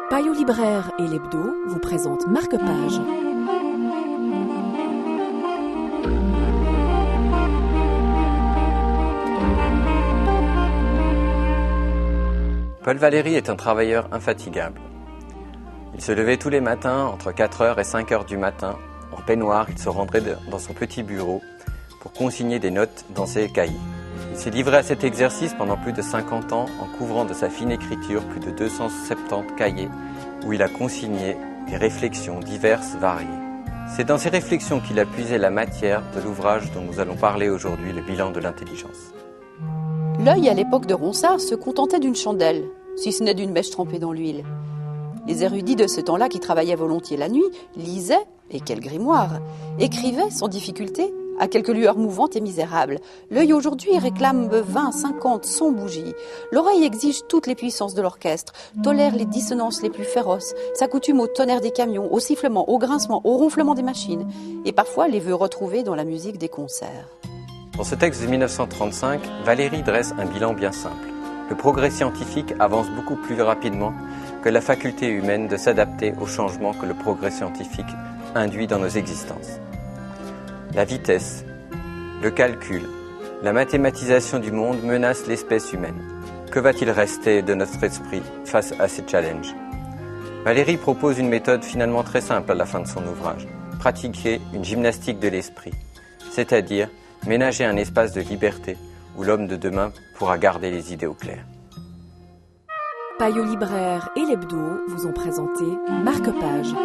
Payot libraire et l'Hebdo vous présentent Marque-Page. Paul Valéry est un travailleur infatigable. Il se levait tous les matins entre 4h et 5h du matin. En peignoir, il se rendrait dans son petit bureau pour consigner des notes dans ses cahiers. Il s'est livré à cet exercice pendant plus de 50 ans en couvrant de sa fine écriture plus de 270 cahiers où il a consigné des réflexions diverses, variées. C'est dans ces réflexions qu'il a puisé la matière de l'ouvrage dont nous allons parler aujourd'hui, le bilan de l'intelligence. L'œil à l'époque de Ronsard se contentait d'une chandelle, si ce n'est d'une mèche trempée dans l'huile. Les érudits de ce temps-là qui travaillaient volontiers la nuit lisaient, et quel grimoire, écrivaient sans difficulté, à quelques lueurs mouvantes et misérables. L'œil aujourd'hui réclame 20, 50, 100 bougies. L'oreille exige toutes les puissances de l'orchestre, tolère les dissonances les plus féroces, s'accoutume au tonnerre des camions, au sifflement, au grincement, au ronflement des machines, et parfois les veut retrouver dans la musique des concerts. Dans ce texte de 1935, Valéry dresse un bilan bien simple. Le progrès scientifique avance beaucoup plus rapidement que la faculté humaine de s'adapter aux changements que le progrès scientifique induit dans nos existences. La vitesse, le calcul, la mathématisation du monde menacent l'espèce humaine. Que va-t-il rester de notre esprit face à ces challenges ? Valéry propose une méthode finalement très simple à la fin de son ouvrage. Pratiquer une gymnastique de l'esprit, c'est-à-dire ménager un espace de liberté où l'homme de demain pourra garder les idées au clair. Payot libraire et l'Hebdo vous ont présenté Marque-Page.